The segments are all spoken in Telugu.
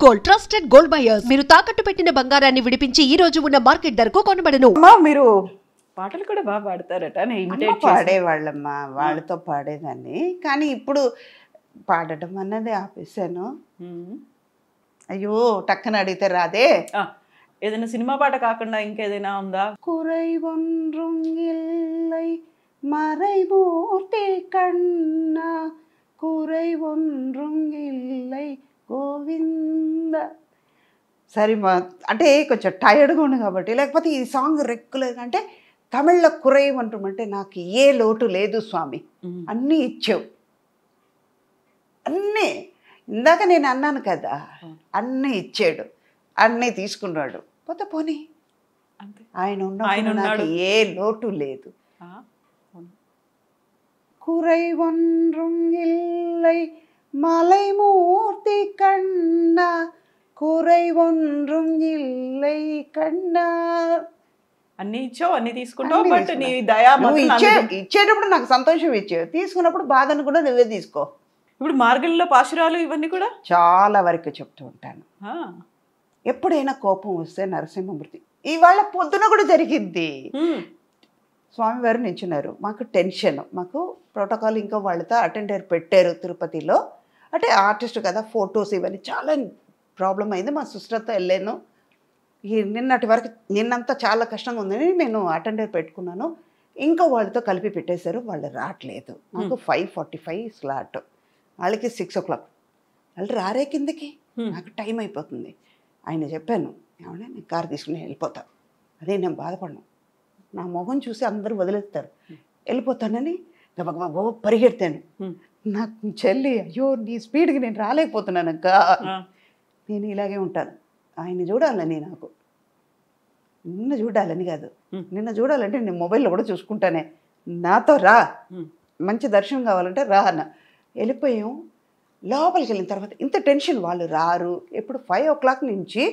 గోల్డ్ ట్రస్టెడ్ గోల్డ్ బయర్స్ మీరు తాకట్టు పెట్టిన బంగారాన్ని విడిపించి ఈ రోజు ఉన్న మార్కెట్ ధరకు కొనబడను. మీరు పాటలు కూడా బాగా పాడతారట. పాడేవాళ్ళమ్మా, వాళ్ళతో పాడేదాన్ని. కానీ ఇప్పుడు పాడటం అన్నది ఆపేశాను. అయ్యో టక్కన అడిగితే రాదే. ఏదైనా సినిమా పాట కాకుండా ఇంకేదైనా ఉందా? కురై ఒన్றும் இல்லை மறைமூர்த்தி கண்ணா కురై ఒన్றுం இல்லை గోవింద. సరే మా అంటే కొంచెం టైర్డ్గా ఉంది కాబట్టి, లేకపోతే ఈ సాంగ్ రెగ్యులర్గా అంటే తమిళ్లో కురై ఒన్றுం అంటే నాకు ఏ లోటు లేదు స్వామి, అన్నీ ఇచ్చావు అన్నీ. ఇందాక నేను అన్నాను కదా, అన్నీ ఇచ్చాడు, అన్నీ తీసుకున్నాడు. పోతే పోనీ ఆయన ఉన్నప్పుడు నాకు ఏ లోటు లేదు. కురై ఒన్றுం இல்லை మలైమూర్తి కన్నా కురై ఒన్றுం இல்லை కన్నా. అన్ని ఇచ్చావు, అన్ని తీసుకుంటావు. బట్ నీ దయా ఇచ్చేటప్పుడు నాకు సంతోషం ఇచ్చావు, తీసుకున్నప్పుడు బాధను కూడా నువ్వే తీసుకో. ఇప్పుడు మార్గంలో పాశురాలు ఇవన్నీ కూడా చాలా వరకు చెప్తూ ఉంటాను. ఎప్పుడైనా కోపం వస్తే నరసింహమూర్తి, ఇవాళ పొద్దున కూడా జరిగింది. స్వామివారు నించున్నారు, మాకు టెన్షన్, మాకు ప్రోటోకాల్ ఇంకో వాళ్ళతో అటెండర్ పెట్టారు తిరుపతిలో. అంటే ఆర్టిస్ట్ కదా, ఫొటోస్ ఇవన్నీ చాలా ప్రాబ్లం అయింది. మా సిస్టర్తో వెళ్ళాను. నిన్నటి వరకు నిన్నంతా చాలా కష్టంగా ఉందని నేను అటెండర్ పెట్టుకున్నాను. ఇంకో వాళ్ళతో కలిపి పెట్టేశారు, వాళ్ళు రావట్లేదు. నాకు 5:45 స్లాట్, వాళ్ళకి 6 o'clock. వాళ్ళు రారే కిందకి, నాకు టైం అయిపోతుంది. ఆయన చెప్పాను, ఏమన్నా నేను కారు తీసుకుని వెళ్ళిపోతాను. అదే నేను బాధపడను, నా మొహం చూసి అందరూ వదిలేస్తారు, వెళ్ళిపోతానని గబగబా పరిగెడతాను. నాకు చెల్లి, అయ్యో నీ స్పీడ్కి నేను రాలేకపోతున్నాను అక్క, నేను ఇలాగే ఉంటాను. ఆయన చూడాలని, నాకు నిన్న చూడాలని కాదు, నిన్న చూడాలంటే నేను మొబైల్లో కూడా చూసుకుంటానే, నాతో రా, మంచి దర్శనం కావాలంటే రా అన్న. వెళ్ళిపోయాం. లోపలికి వెళ్ళిన తర్వాత ఇంత టెన్షన్, వాళ్ళు రారు. ఎప్పుడు 5 o'clock నుంచి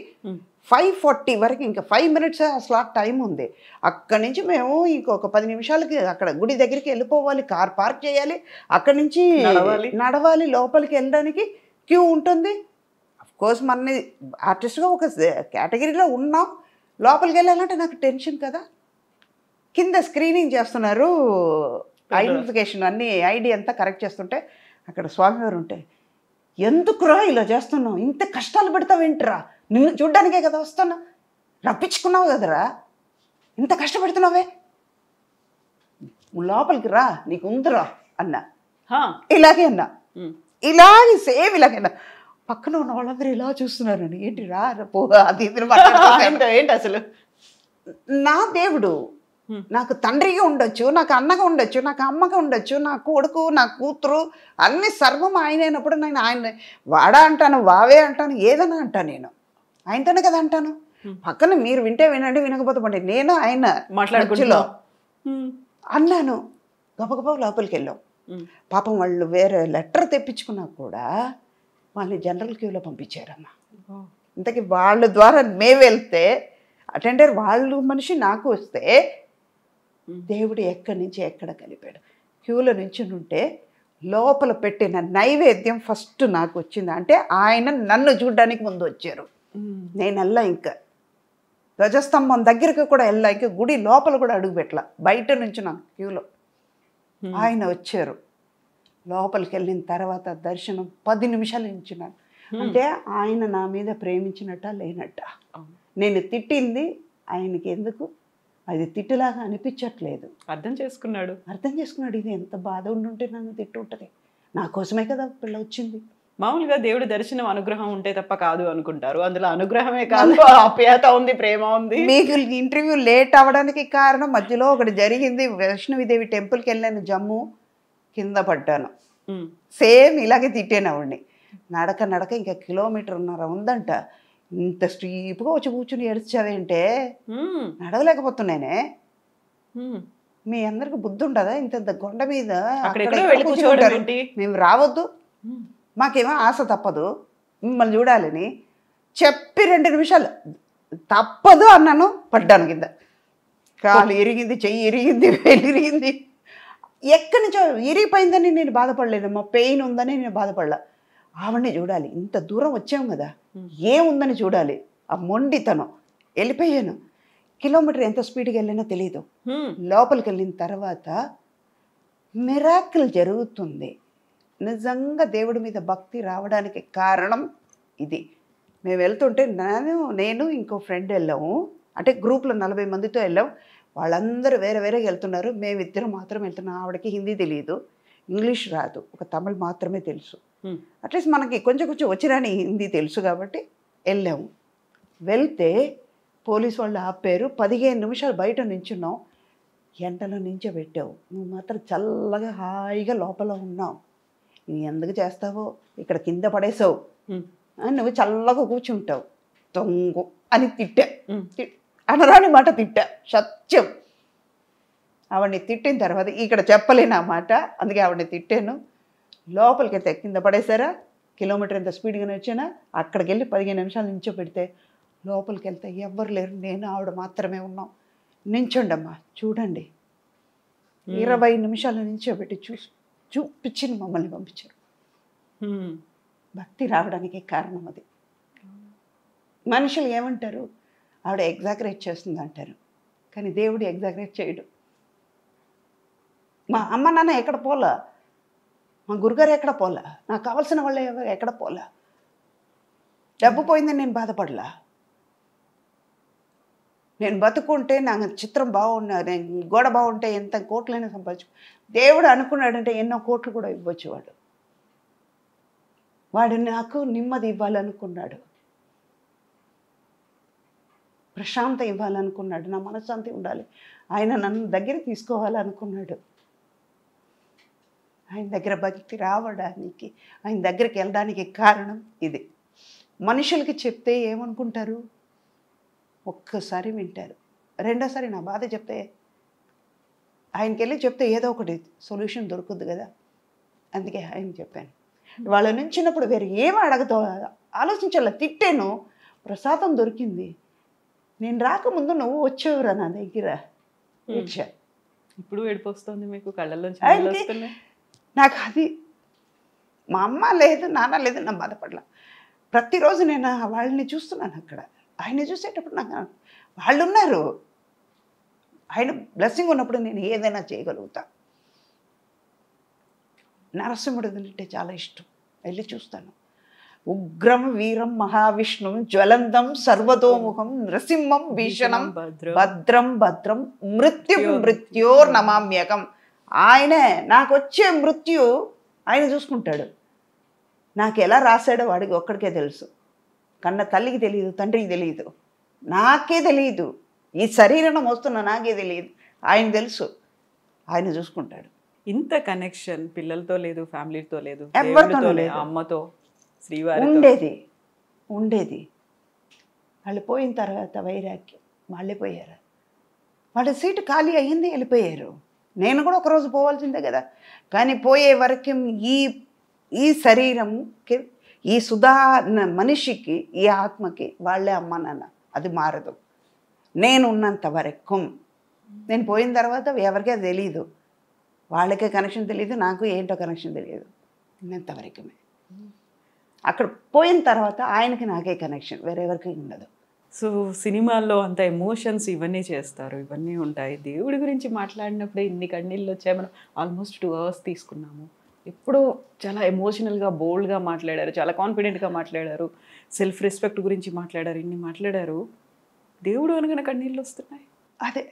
5:40 వరకు, ఇంకా 5 minutes ఆ స్లాట్ టైం ఉంది. అక్కడి నుంచి మేము ఇంకొక 10 నిమిషాలకి అక్కడ గుడి దగ్గరికి వెళ్ళిపోవాలి, కార్ పార్క్ చేయాలి, అక్కడి నుంచి నడవాలి, లోపలికి వెళ్ళడానికి క్యూ ఉంటుంది. అఫ్కోర్స్ మన ఆర్టిస్ట్గా ఒక కేటగిరీలో ఉన్నాం, లోపలికి వెళ్ళాలంటే నాకు టెన్షన్ కదా. కింద స్క్రీనింగ్ చేస్తున్నారు, ఐడెంటిఫికేషన్ అన్నీ ఐడి అంతా కరెక్ట్ చేస్తుంటే అక్కడ స్వామివారు ఉంటే, ఎందుకురా ఇలా చేస్తున్నావు, ఇంత కష్టాలు పెడతావేంటిరా, నిన్ను చూడ్డానికే కదా వస్తున్నా, రప్పించుకున్నావు కదరా, ఇంత కష్టపెడుతున్నావే, లోపలికి రా, నీకు ఉందిరా అన్నా. ఇలాగే అన్నా, ఇలాగే సేమ్ ఇలాగే అన్నా. పక్కన ఉన్న వాళ్ళందరూ ఇలా చూస్తున్నారు, ఏంటి రా పో అది ఏంటి అసలు. నా దేవుడు నాకు తండ్రిగా ఉండొచ్చు, నాకు అన్నగా ఉండొచ్చు, నాకు అమ్మగా ఉండొచ్చు, నా కొడుకు, నా కూతురు, అన్ని సర్వం ఆయన అయినప్పుడు నేను ఆయన వాడా అంటాను, వావే అంటాను, ఏదైనా అంటాను, నేను ఆయనతోనే కదా అంటాను. పక్కన మీరు వింటే వినండి, వినకపోతే పండి, నేను ఆయన మాట్లాడుకులో అన్నాను. గబగబా లోపలికి వెళ్ళాం. పాపం వాళ్ళు వేరే లెటర్ తెప్పించుకున్నా కూడా వాళ్ళని జనరల్ క్యూలో పంపించారమ్మా. ఇంతకీ వాళ్ళ ద్వారా మేము వెళ్తే అటెండర్ వాళ్ళు మనిషి నాకు వస్తే, దేవుడు ఎక్కడి నుంచి ఎక్కడ కలిపాడు. క్యూలో నుంచి ఉంటే లోపల పెట్టిన నైవేద్యం ఫస్ట్ నాకు వచ్చింది. అంటే ఆయన నన్ను చూడడానికి ముందు వచ్చారు, నేను వెళ్ళా, ఇంకా ధ్వజస్తంభం దగ్గరికి కూడా వెళ్ళా, ఇంకా గుడి లోపల కూడా అడుగు పెట్టలా, బయట నుంచి నాకు క్యూలో ఆయన వచ్చారు. లోపలికి వెళ్ళిన తర్వాత దర్శనం 10 నిమిషాలు నించున్నాను. అంటే ఆయన నా మీద ప్రేమించినట్ట లేనట్ట. నేను తిట్టింది ఆయనకి ఎందుకు అది తిట్టులాగా అనిపించట్లేదు. అర్థం చేసుకున్నాడు. ఇది ఎంత బాధ ఉండుంటే నన్ను తిట్టు ఉంటుంది, నా కోసమే కదా పిల్ల వచ్చింది. మామూలుగా దేవుడి దర్శనం అనుగ్రహం ఉంటే తప్ప కాదు అనుకుంటారు, అందులో అనుగ్రహమే కాదు, ఆప్యాయత ఉంది, ప్రేమ ఉంది. మీకు ఇంటర్వ్యూ లేట్ అవ్వడానికి కారణం మధ్యలో ఒకటి జరిగింది. వైష్ణవిదేవి టెంపుల్కి వెళ్ళాను, జమ్ము, కింద పడ్డాను. సేమ్ ఇలాగే తిట్టాను ఆవిడ్ని. నడక ఇంకా 1.5 కిలోమీటర్ ఉందంట. ఇంత స్ట్రీప్గా వచ్చి కూర్చుని ఏడ్చావేంటే, నడవలేకపోతున్నానే. మీ అందరికి బుద్ధి ఉండదా, ఇంత కొండ మీద మేము రావద్దు, మాకేమో ఆశ తప్పదు మిమ్మల్ని చూడాలని చెప్పి 2 నిమిషాలు తప్పదు అన్నాను. పడ్డాను కింద, కాలు ఇరిగింది, చెయ్యి ఇరిగింది, వేలు ఇరిగింది. ఎక్కడి నుంచో ఇరిగిపోయిందని నేను బాధపడలేదమ్మా, పెయిన్ ఉందని నేను బాధపడలా. ఆవిడని చూడాలి, ఇంత దూరం వచ్చాం కదా, ఏముందని చూడాలి. ఆ మొండితనం. వెళ్ళిపోయాను. కిలోమీటర్ ఎంత స్పీడ్గా వెళ్ళినా తెలియదు. లోపలికి వెళ్ళిన తర్వాత మిరాకిల్ జరుగుతుంది. నిజంగా దేవుడి మీద భక్తి రావడానికి కారణం ఇది. మేము వెళ్తుంటే నేను ఇంకో ఫ్రెండ్ వెళ్ళాము. అంటే గ్రూప్లో 40 మందితో వెళ్ళాం. వాళ్ళందరూ వేరే వేరేగా వెళ్తున్నారు. మేమిద్దరం మాత్రం వెళ్తున్నాం. ఆవిడకి హిందీ తెలియదు, ఇంగ్లీష్ రాదు, ఒక తమిళ్ మాత్రమే తెలుసు. అట్లీస్ట్ మనకి కొంచెం కొంచెం వచ్చిరాని హిందీ తెలుసు కాబట్టి వెళ్ళాము. వెళ్తే పోలీసు వాళ్ళు ఆపారు. 15 నిమిషాలు బయట నించున్నాం. ఎండలో నించోబెట్టావు, నువ్వు మాత్రం చల్లగా హాయిగా లోపల ఉన్నావు, నువ్వు ఎందుకు చేస్తావో, ఇక్కడ కింద పడేసావు, నువ్వు చల్లగా కూర్చుంటావు, తొంగు అని తిట్టా. అనరాని మాట తిట్టా, సత్యం. ఆవిడని తిట్టిన తర్వాత ఇక్కడ చెప్పలేను ఆ మాట, అందుకే ఆవిడని తిట్టాను. లోపలికి వెళ్తే కింద పడేసారా, కిలోమీటర్ ఎంత స్పీడ్గానే వచ్చానా, అక్కడికి వెళ్ళి 15 నిమిషాలు నించోబెడితే లోపలికి వెళ్తే ఎవ్వరు లేరు, నేను ఆవిడ మాత్రమే ఉన్నాం. నించోండమ్మా చూడండి, 20 నిమిషాలు నించోబెట్టి చూపించి మమ్మల్ని పంపించారు. భక్తి రావడానికి కారణం అది. మనుషులు ఏమంటారు, ఆవిడ ఎగ్జాగరేట్ చేస్తుంది అంటారు, కానీ దేవుడు ఎగ్జాగరేట్ చేయడు. మా అమ్మ నాన్న ఎక్కడ పోలా, మా గురుగారు ఎక్కడ పోలా, నాకు కావాల్సిన వాళ్ళు ఎక్కడ పోలా, డబ్బు పోయిందని నేను బాధపడలా. నేను బతుకుంటే నాకు చిత్రం బాగున్నా, నేను గోడ బాగుంటే ఎంత కోట్లైనా సంపాదించు. దేవుడు అనుకున్నాడంటే ఎన్నో కోట్లు కూడా ఇవ్వచ్చు. వాడు నాకు నెమ్మది ఇవ్వాలనుకున్నాడు, ప్రశాంతం ఇవ్వాలనుకున్నాడు, నా మనశ్శాంతి ఉండాలి, ఆయన నన్ను దగ్గర తీసుకోవాలనుకున్నాడు. ఆయన దగ్గర భక్తి రావడానికి, ఆయన దగ్గరికి వెళ్ళడానికి కారణం ఇది. మనుషులకి చెప్తే ఏమనుకుంటారు, ఒక్కసారి వింటారు, రెండోసారి నా బాధ చెప్తే ఆయనకి వెళ్ళి చెప్తే ఏదో ఒకటి సొల్యూషన్ దొరుకుద్ది కదా, అందుకే ఆయన చెప్పాను. వాళ్ళ నుంచినప్పుడు వేరే ఏమి అడగతో ఆలోచించాల. తిట్టాను, ప్రసాదం దొరికింది. నేను రాకముందు నువ్వు వచ్చేవరా నా దగ్గర, ఇచ్చా. ఇప్పుడు ఏడిపోస్తుంది మీకు, కళ్ళల్లో నాకు అది. మా అమ్మ లేదు, నాన్న లేదు, నా బాధపడలా. ప్రతిరోజు నేను వాళ్ళని చూస్తున్నాను అక్కడ. ఆయన చూసేటప్పుడు నాకు వాళ్ళు ఉన్నారు, ఆయన బ్లెస్సింగ్ ఉన్నప్పుడు నేను ఏదైనా చేయగలుగుతా. నరసింహుడు అంటే చాలా ఇష్టం, వెళ్ళి చూస్తాను. ఉగ్రం వీరం మహావిష్ణుం జ్వలంతం సర్వతోముఖం నృసింహం భీషణం భద్రం భద్రం మృత్యుం మృత్యోర్ నమామ్యకం. ఆయనే నాకు వచ్చే మృత్యు ఆయన చూసుకుంటాడు. నాకు ఎలా రాశాడో వాడికి ఒక్కడికే తెలుసు. కన్న తల్లికి తెలియదు, తండ్రికి తెలియదు, నాకే తెలియదు, ఈ శరీరం వస్తున్న నాకే తెలియదు, ఆయన తెలుసు, ఆయన చూసుకుంటాడు. ఇంత కనెక్షన్ పిల్లలతో లేదు, ఫ్యామిలీతో లేదు, ఎవరితో లేదు, అమ్మతో శ్రీవారి ఉండేది. వాళ్ళు పోయిన తర్వాత వైరాగ్యం, వాళ్ళే పోయారు. వాళ్ళ సీటు ఖాళీ అయ్యింది, వెళ్ళిపోయారు. నేను కూడా ఒకరోజు పోవాల్సిందే కదా, కానీ పోయే వరకు ఈ శరీరంకి, ఈ సుధా మనిషికి, ఈ ఆత్మకి వాళ్ళే అమ్మ నాన్న, అది మారదు. నేను ఉన్నంత వరకు. నేను పోయిన తర్వాత ఎవరికీ అది తెలియదు, వాళ్ళకే కనెక్షన్ తెలియదు, నాకు ఏంటో కనెక్షన్ తెలియదు, ఉన్నంతవరకమే. అక్కడ పోయిన తర్వాత ఆయనకి నాకే కనెక్షన్, వేరెవరికి ఉండదు. సో సినిమాల్లో అంత ఎమోషన్స్ ఇవన్నీ చేస్తారు, ఇవన్నీ ఉంటాయి. దేవుడి గురించి మాట్లాడినప్పుడే ఇన్ని కన్నీళ్ళు వచ్చాయి. మనం ఆల్మోస్ట్ 2 hours తీసుకున్నాము. ఎప్పుడూ చాలా ఎమోషనల్గా, బోల్డ్గా మాట్లాడారు, చాలా కాన్ఫిడెంట్గా మాట్లాడారు, సెల్ఫ్ రెస్పెక్ట్ గురించి మాట్లాడారు, ఇన్ని మాట్లాడారు. దేవుడు అనగానే కన్నీళ్ళు వస్తున్నాయి. అదే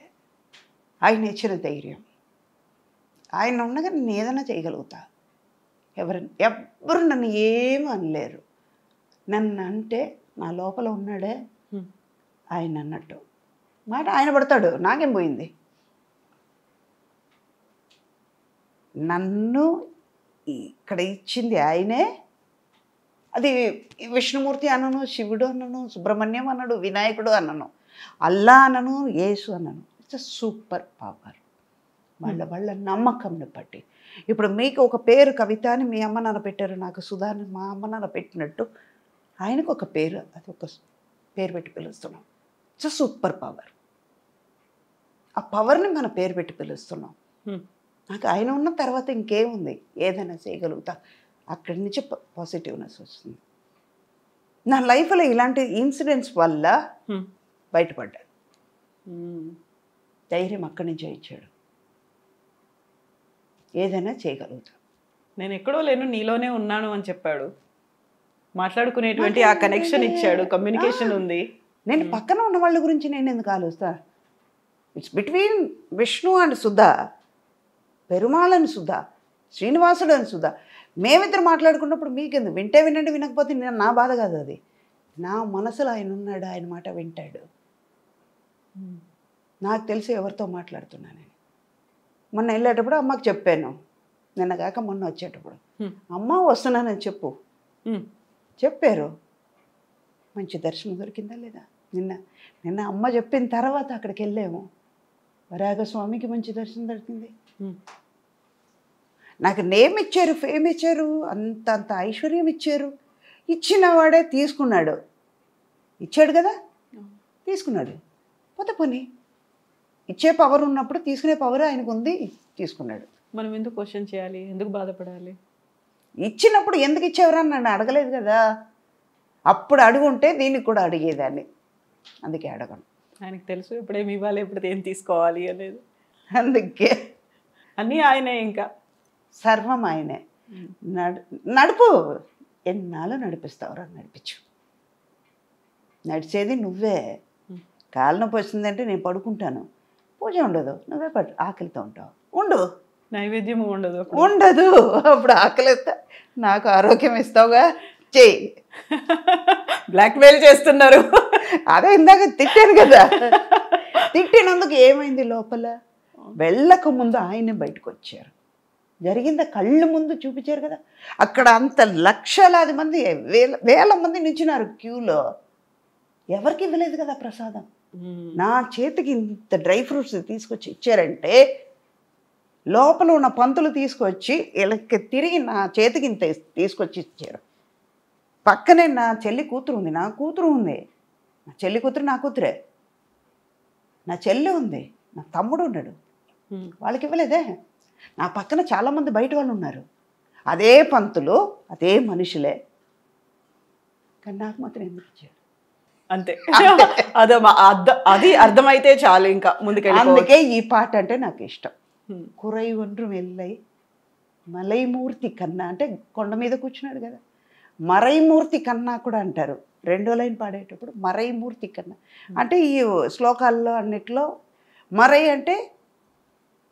ఆయన ఇచ్చిన ధైర్యం. ఆయన ఉండగా నేను ఏదైనా చేయగలుగుతా. ఎవ్వరు నన్ను ఏమీ అనలేరు. నన్ను అంటే నా లోపల ఉన్నాడే ఆయన అన్నట్టు మాట ఆయన పడతాడు, నాకేం పోయింది. నన్ను ఇక్కడ ఇచ్చింది ఆయనే. అది విష్ణుమూర్తి అనను, శివుడు అనను, సుబ్రహ్మణ్యం అన్నాడు, వినాయకుడు అనను, అల్లా అనను, యేసు అనను. It's super power. వాళ్ళ నమ్మకంని బట్టి. ఇప్పుడు మీకు ఒక పేరు కవిత అని మీ అమ్మ నాన్న పెట్టారు, నాకు సుధాని మా అమ్మ నాన్న పెట్టినట్టు ఆయనకు ఒక పేరు, అది ఒక పేరు పెట్టి పిలుస్తున్నాం. It's super power. ఆ పవర్ని మన పేరు పెట్టి పిలుస్తున్నాం. నాకు ఆయన ఉన్న తర్వాత ఇంకేముంది, ఏదైనా చేయగలుగుతా. అక్కడి నుంచి పాజిటివ్నెస్ వస్తుంది. నా లైఫ్లో ఇలాంటి ఇన్సిడెంట్స్ వల్ల బయటపడ్డా. ధైర్యం అక్కడి నుంచే ఇచ్చాడు. ఏదైనా చేయగలుగుతా. నేను ఎక్కడో లేను, నీలోనే ఉన్నాను అని చెప్పాడు. మాట్లాడుకునేటువంటి ఆ కనెక్షన్ ఇచ్చాడు, కమ్యూనికేషన్ ఉంది. నేను పక్కన ఉన్న వాళ్ళ గురించి నేను ఎందుకు ఆలోచిస్తా? It's between Vishnu and Sudha, Perumal అని సుధా, శ్రీనివాసుడు అని సుధా. మేమిద్దరు మాట్లాడుకున్నప్పుడు మీకెందుకు? వింటే వినండి, వినకపోతే నా బాధ కాదు అది. నా మనసులో ఆయన ఉన్నాడు, ఆయన మాట వింటాడు. నాకు తెలిసి ఎవరితో మాట్లాడుతున్నాను. మొన్న వెళ్ళేటప్పుడు అమ్మకి చెప్పాను, నిన్న కాక మొన్న వచ్చేటప్పుడు, అమ్మ వస్తున్నానని చెప్పారు. మంచి దర్శనం దొరికిందా లేదా? నిన్న అమ్మ చెప్పిన తర్వాత అక్కడికి వెళ్ళాము. వరాగస్వామికి మంచి దర్శనం దొరికింది. నాకు నేమ్ ఇచ్చారు, ఫేమ్ ఇచ్చారు, అంత ఐశ్వర్యం ఇచ్చారు. ఇచ్చిన వాడే తీసుకున్నాడు. ఇచ్చాడు కదా, తీసుకున్నాడు. పోతే పోనీ, ఇచ్చే పవర్ ఉన్నప్పుడు తీసుకునే పవర్ ఆయనకు ఉంది, తీసుకున్నాడు. మనం ఎందుకు క్వశ్చన్ చేయాలి? ఎందుకు బాధపడాలి? ఇచ్చినప్పుడు ఎందుకు ఇచ్చేవరని నన్ను అడగలేదు కదా. అప్పుడు అడుగుంటే దీనికి కూడా అడిగేదాన్ని. అందుకే అడగను. ఆయనకు తెలుసు ఎప్పుడేమి ఇవ్వాలి, ఎప్పుడు ఏం తీసుకోవాలి అనేది. అందుకే అన్నీ ఆయనే, ఇంకా సర్వం ఆయనే. నడుపు, ఎన్నాళ్ళు నడిపిస్తావురా? నడిపించు. నడిచేది నువ్వే. కాలు నొప్పి వచ్చిందంటే నేను పడుకుంటాను, పూజ ఉండదు, నువ్వే ఆకలితో ఉంటావు. ఉండు, నైవేద్యం ఉండదు. అప్పుడు ఆకలిస్తా, నాకు ఆరోగ్యం ఇస్తావుగా, చెయ్యి. బ్లాక్మెయిల్ చేస్తున్నారు. అదే ఇందాక తిట్టాను కదా. తిట్టినందుకు ఏమైంది? లోపల వెళ్ళక ముందు ఆయనే బయటకు వచ్చారు. జరిగిందా కళ్ళు ముందు చూపించారు కదా. అక్కడ అంత లక్షలాది మంది, వేల మంది నించున్నారు క్యూలో. ఎవరికి ఇవ్వలేదు కదా ప్రసాదం. నా చేతికి ఇంత డ్రై ఫ్రూట్స్ తీసుకొచ్చి ఇచ్చారంటే, లోపల ఉన్న పంతులు తీసుకొచ్చి వీళ్ళకి తిరిగి నా చేతికి ఇంత తీసుకొచ్చి ఇచ్చారు. పక్కనే నా చెల్లి కూతురు ఉంది, నా కూతురు ఉంది. నా చెల్లి కూతురు నా కూతురే. నా చెల్లి ఉంది, నా తమ్ముడు ఉన్నాడు, వాళ్ళకి ఇవ్వలేదే. నా పక్కన చాలామంది బయట వాళ్ళు ఉన్నారు, అదే పంతులు, అదే మనుషులే. కానీ నాకు మాత్రం ఎందుకు ఇచ్చాడు? అంతే. అది అర్థమైతే చాలు, ఇంకా ముందుకెళ్ళి. అందుకే ఈ పాట అంటే నాకు ఇష్టం. కురై ఒండ్రు వెళ్ళై మలైమూర్తి కన్నా, అంటే కొండ మీద కూర్చున్నాడు కదా. మరైమూర్తి కన్నా కూడా అంటారు. రెండో లైన్ పాడేటప్పుడు మరైమూర్తి కన్నా అంటే, ఈ శ్లోకాల్లో అన్నిట్లో మరై అంటే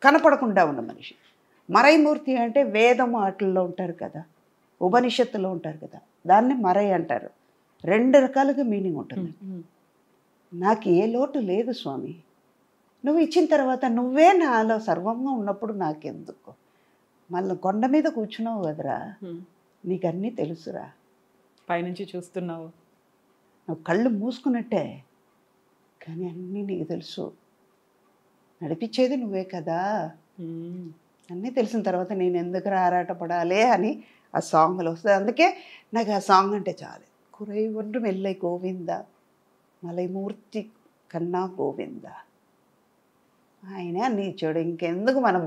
కనపడకుండా ఉన్న మనిషి. మరైమూర్తి అంటే వేదం వాటిల్లో ఉంటారు కదా, ఉపనిషత్తులో ఉంటారు కదా, దాన్ని మరై అంటారు. రెండు రకాలుగా మీనింగ్ ఉంటుంది. నాకు ఏ లోటు లేదు స్వామి. నువ్వు ఇచ్చిన తర్వాత నువ్వే నాలో సర్వంగా ఉన్నప్పుడు నాకెందుకు? మళ్ళీ కొండ మీద కూర్చున్నావు కదరా, నీకు అన్నీ తెలుసురా. పైనుంచి చూస్తున్నావు, నువ్వు కళ్ళు మూసుకున్నట్టే, కానీ అన్నీ నీకు తెలుసు. నడిపించేది నువ్వే కదా. అన్నీ తెలిసిన తర్వాత నేను ఎందుకు ఆరాటపడాలి అని ఆ సాంగ్లో వస్తుంది. అందుకే నాకు ఆ సాంగ్ అంటే చాలు. కురై ఒండ్రు మెల్లై గోవింద మలైమూర్తి కన్నా గోవింద. ఆయన అన్నీ ఇచ్చాడు, ఇంకెందుకు మనం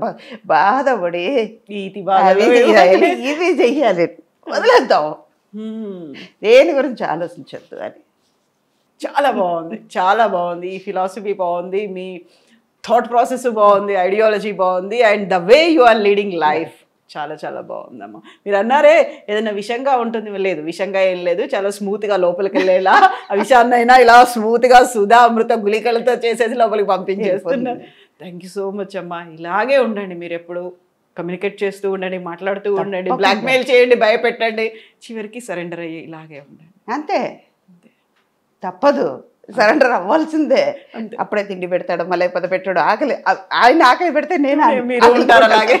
బాధపడి ఇది చెయ్యాలి, వదిలేద్దాం, దేని గురించి ఆలోచించద్దు అని. చాలా బాగుంది, చాలా బాగుంది. ఈ ఫిలాసఫీ బాగుంది, మీ థాట్ ప్రాసెస్ బాగుంది, ఐడియాలజీ బాగుంది, and the way you are leading life చాలా చాలా బాగుందమ్మా. మీరు అన్నారే ఏదైనా విషంగా ఉంటుంది, లేదు విషంగా ఏం లేదు, చాలా స్మూత్గా లోపలికి వెళ్ళేలా ఆ విషయాన్ని అయినా ఇలా స్మూత్గా సుధా అమృత గుళికలతో చేసేసి లోపలికి పంపించేస్తున్నారు. థ్యాంక్ యూ సో మచ్ అమ్మా. ఇలాగే ఉండండి, మీరు ఎప్పుడు కమ్యూనికేట్ చేస్తూ ఉండండి, మాట్లాడుతూ ఉండండి, బ్లాక్మెయిల్ చేయండి, భయపెట్టండి, చివరికి సరెండర్ అయ్యి ఇలాగే ఉండండి. అంతే, తప్పదు, సరెండర్ అవ్వాల్సిందే. అప్పుడే తిండి పెడతాడు, మళ్ళీ పద పెట్టాడు, ఆకలి ఆయన ఆకలి పెడితే నేను మీరు ఉంటారు అలాగే.